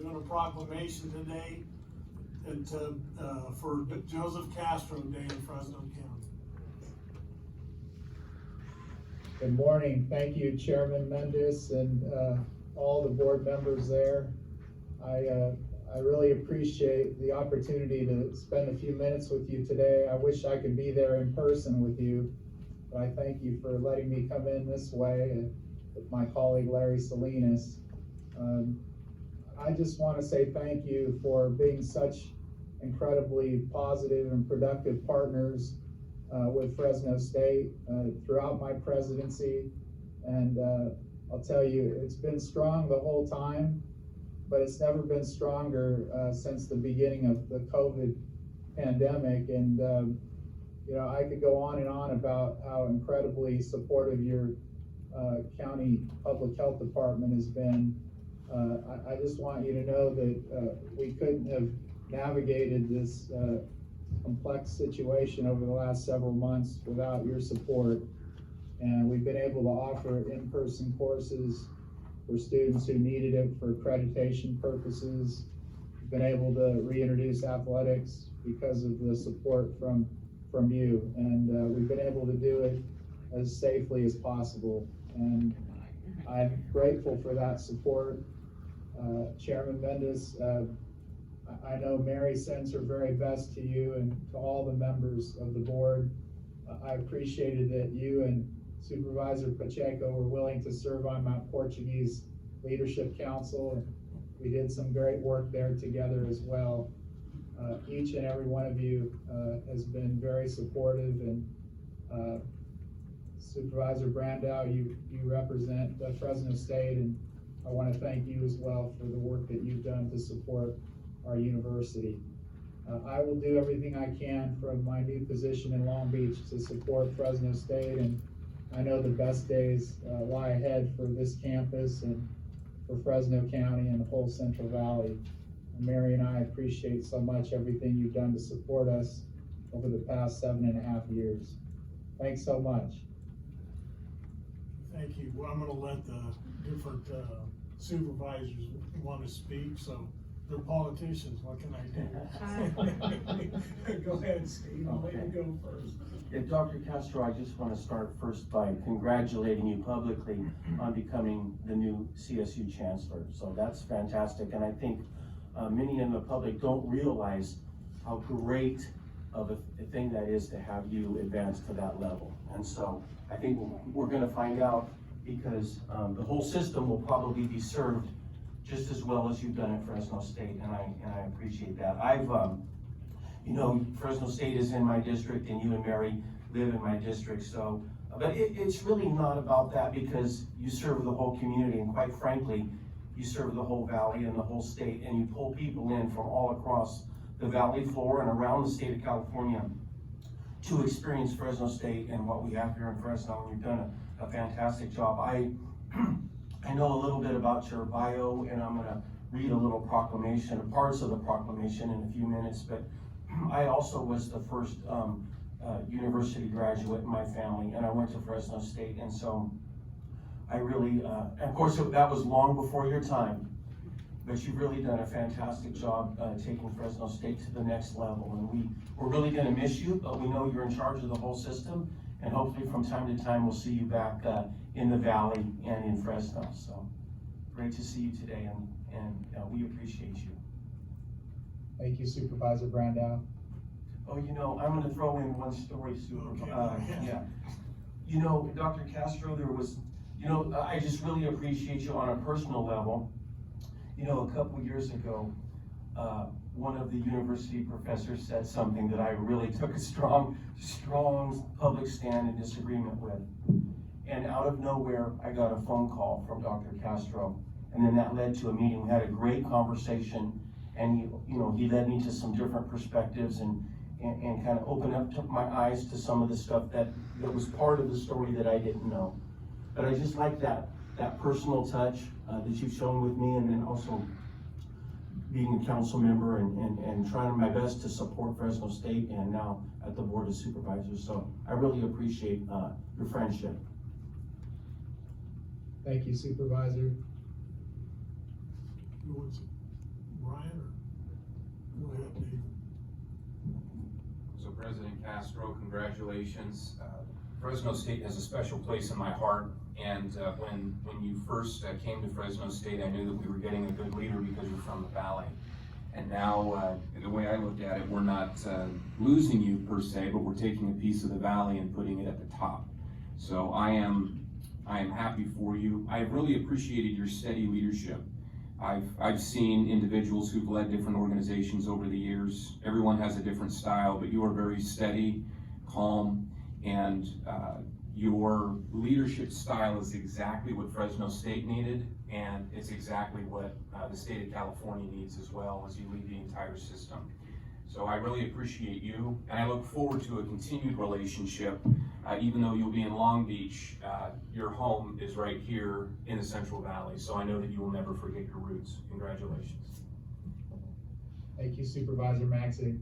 doing a proclamation today and for Joseph Castro Day in Fresno County. Good morning. Thank you, Chairman Mendes, and all the board members there. I really appreciate the opportunity to spend a few minutes with you today. I wish I could be there in person with you, but I thank you for letting me come in this way with my colleague Larry Salinas. I just want to say thank you for being such incredibly positive and productive partners with Fresno State throughout my presidency, and I'll tell you, it's been strong the whole time, but it's never been stronger since the beginning of the COVID pandemic. And you know, I could go on and on about how incredibly supportive your county public health department has been. I just want you to know that we couldn't have navigated this complex situation over the last several months without your support. And we've been able to offer in-person courses for students who needed it for accreditation purposes. We've been able to reintroduce athletics because of the support from you. And we've been able to do it as safely as possible. And I'm grateful for that support. Chairman Mendes, I know Mary sends her very best to you and to all the members of the board. I appreciated that you and Supervisor Pacheco were willing to serve on my Portuguese Leadership Council, and we did some great work there together as well. Each and every one of you has been very supportive, and Supervisor Brandow, you represent Fresno State, and I want to thank you as well for the work that you've done to support our university. I will do everything I can from my new position in Long Beach to support Fresno State, and I know the best days lie ahead for this campus and for Fresno County and the whole Central Valley. And Mary and I appreciate so much everything you've done to support us over the past 7.5 years. Thanks so much. Thank you. Well, I'm going to let the different supervisors want to speak, so they're politicians. What can I do? Go ahead, Steve. I'll let you go first. Yeah, Dr. Castro, I just want to start first by congratulating you publicly on becoming the new CSU Chancellor. So that's fantastic, and I think many in the public don't realize how great of a thing that is to have you advance to that level. And so I think we're going to find out, because the whole system will probably be served just as well as you've done at Fresno State, and I appreciate that. I've, you know, Fresno State is in my district, and you and Mary live in my district, so, but it's really not about that, because you serve the whole community, and quite frankly, you serve the whole valley and the whole state, and you pull people in from all across the valley floor and around the state of California to experience Fresno State and what we have here in Fresno, and you've done a fantastic job. I know a little bit about your bio, and I'm going to read a little proclamation, parts of the proclamation in a few minutes, but I also was the first university graduate in my family, and I went to Fresno State, and so I really, of course that was long before your time, but you've really done a fantastic job taking Fresno State to the next level, and we're really going to miss you, but we know you're in charge of the whole system, and hopefully from time to time we'll see you back in the Valley and in Fresno. So great to see you today, and we appreciate you. Thank you, Supervisor Brandow. Oh, you know, I'm going to throw in one story, yeah. You know, Dr. Castro, there was, you know, I just really appreciate you on a personal level. You know, a couple years ago, one of the university professors said something that I really took a strong public stand in disagreement with. And out of nowhere, I got a phone call from Dr. Castro, and then that led to a meeting. We had a great conversation, and he led me to some different perspectives and kind of opened up my eyes to some of the stuff that was part of the story that I didn't know. But I just like that personal touch that you've shown with me, and then also being a council member and trying my best to support Fresno State, and now at the Board of Supervisors. So I really appreciate your friendship. Thank you, Supervisor. Brian, or go ahead, David. So President Castro, congratulations. Fresno State has a special place in my heart, and when you first came to Fresno State, I knew that we were getting a good leader because you're from the Valley. And now, the way I look at it, we're not losing you per se, but we're taking a piece of the Valley and putting it at the top. So I am happy for you. I've really appreciated your steady leadership. I've seen individuals who've led different organizations over the years. Everyone has a different style, but you are very steady, calm, and your leadership style is exactly what Fresno State needed, and it's exactly what the state of California needs as well as you lead the entire system. So I really appreciate you, and I look forward to a continued relationship. Even though you'll be in Long Beach, your home is right here in the Central Valley, so I know that you will never forget your roots. Congratulations. Thank you, Supervisor Maxey.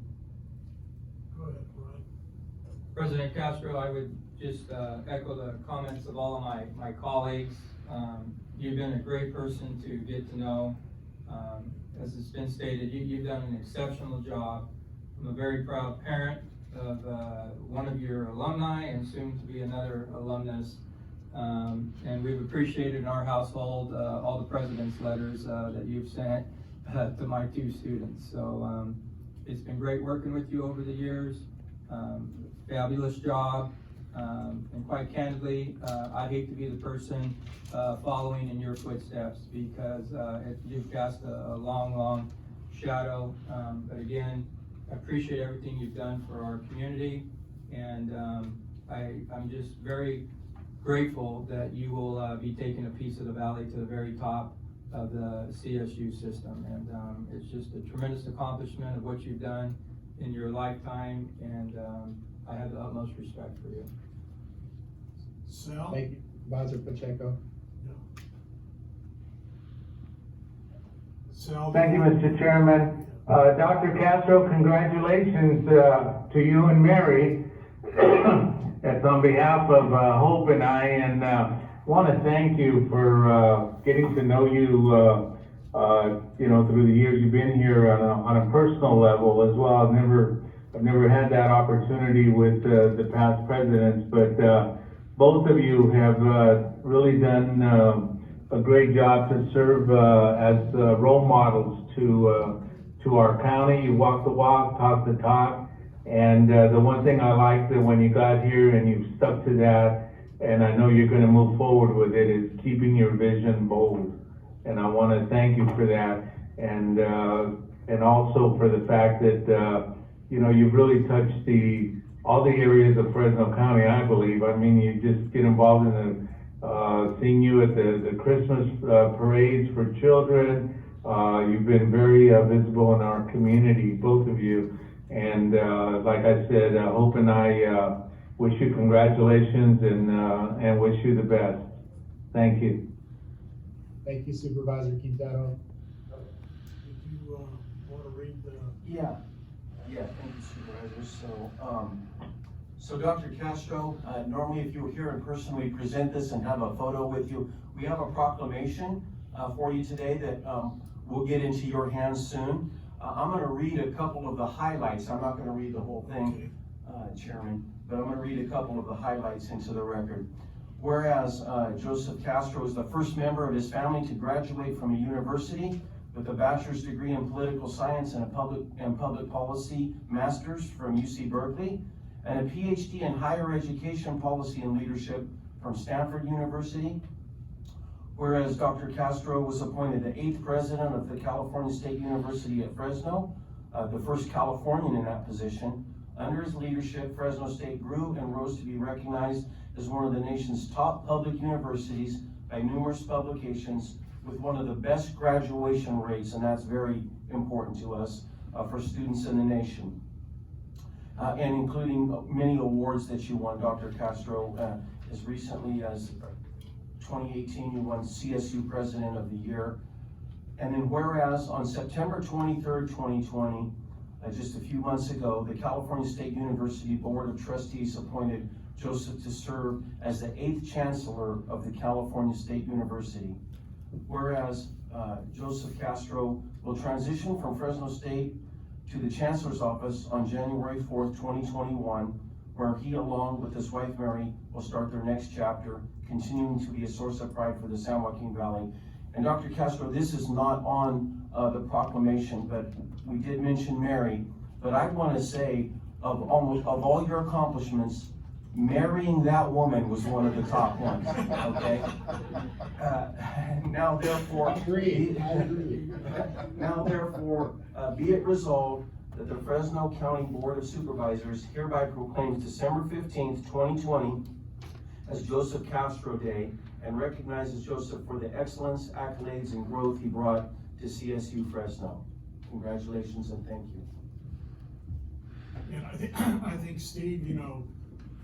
Go ahead, Brian. President Castro, I would just echo the comments of all of my colleagues. You've been a great person to get to know. As it's been stated, you've done an exceptional job. I'm a very proud parent of one of your alumni and soon to be another alumnus. And we've appreciated in our household all the president's letters that you've sent to my two students. So it's been great working with you over the years. Fabulous job. And quite candidly, I hate to be the person following in your footsteps because you've cast a long shadow. But again, I appreciate everything you've done for our community, and I'm just very grateful that you will be taking a piece of the Valley to the very top of the CSU system. And it's just a tremendous accomplishment of what you've done in your lifetime, and I have the utmost respect for you. Sal? Thank you, Supervisor Pacheco. Sal? Thank you, Mr. Chairman. Dr. Castro, congratulations to you and Mary. That's on behalf of Hope and I, and want to thank you for getting to know you, through the years you've been here on a personal level as well. I've never had that opportunity with the past presidents, but both of you have really done a great job to serve as role models to our county. You walk the walk, talk the talk, and the one thing I liked that when you got here and you've stuck to that, and I know you're going to move forward with it, is keeping your vision bold. And I want to thank you for that, and also for the fact that you've really touched all the areas of Fresno County, I believe. I mean, you just get involved in seeing you at the Christmas parades for children. You've been very visible in our community, both of you. And like I said, Hope and I wish you congratulations and wish you the best. Thank you. Thank you, Supervisor Quintero. Did you want to read the? Yeah, thank you, Supervisor. So Dr. Castro, normally if you were here in person, we present this and have a photo with you. We have a proclamation for you today that we'll get into your hands soon. I'm going to read a couple of the highlights. I'm not going to read the whole thing, Chairman, but I'm going to read a couple of the highlights into the record. Whereas Joseph Castro is the first member of his family to graduate from a university with a bachelor's degree in political science and a public policy master's from UC Berkeley, and a PhD in higher education policy and leadership from Stanford University. Whereas Dr. Castro was appointed the 8th president of the California State University at Fresno, the first Californian in that position. Under his leadership, Fresno State grew and rose to be recognized as one of the nation's top public universities by numerous publications, with one of the best graduation rates, and that's very important to us, for students in the nation. And including many awards that you won, Dr. Castro, as recently as 2018, you won CSU President of the Year. And then whereas on September 23rd, 2020, just a few months ago, the California State University Board of Trustees appointed Joseph to serve as the 8th Chancellor of the California State University. Whereas Joseph Castro will transition from Fresno State to the Chancellor's office on January 4th, 2021, where he, along with his wife Mary, will start their next chapter, continuing to be a source of pride for the San Joaquin Valley. And Dr. Castro, this is not on the proclamation, but we did mention Mary. But I want to say, of all your accomplishments, marrying that woman was one of the top ones, okay? Now therefore, I agree. now therefore, be it resolved that the Fresno County Board of Supervisors hereby proclaims December 15th, 2020 as Joseph Castro Day and recognizes Joseph for the excellence, accolades, and growth he brought to CSU Fresno. Congratulations and thank you. And I think Steve, you know,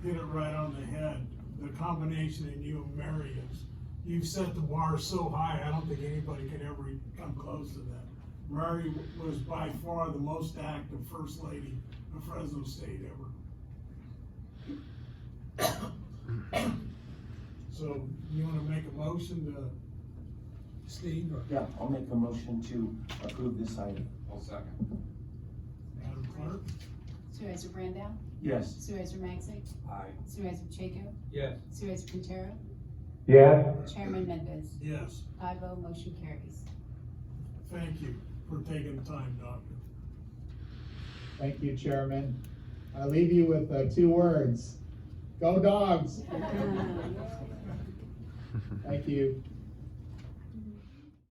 hit it right on the head. The combination in you and Mary is, you've set the bar so high, I don't think anybody can ever come close to that. Mary was by far the most active First Lady of Fresno State ever. So, you wanna make a motion to, Steve, or Yeah, I'll make a motion to approve this item. I'll second. Madam Clerk? Supervisor Brandau? Yes. Supervisor Magsic? Aye. Supervisor Pacheco? Yes. Supervisor Quintero? Yes, Chairman Mendez? Yes, 5-0, motion carries. thank you for taking the time, Doctor. Thank you, Chairman. I leave you with 2 words. Go Dogs! Thank you.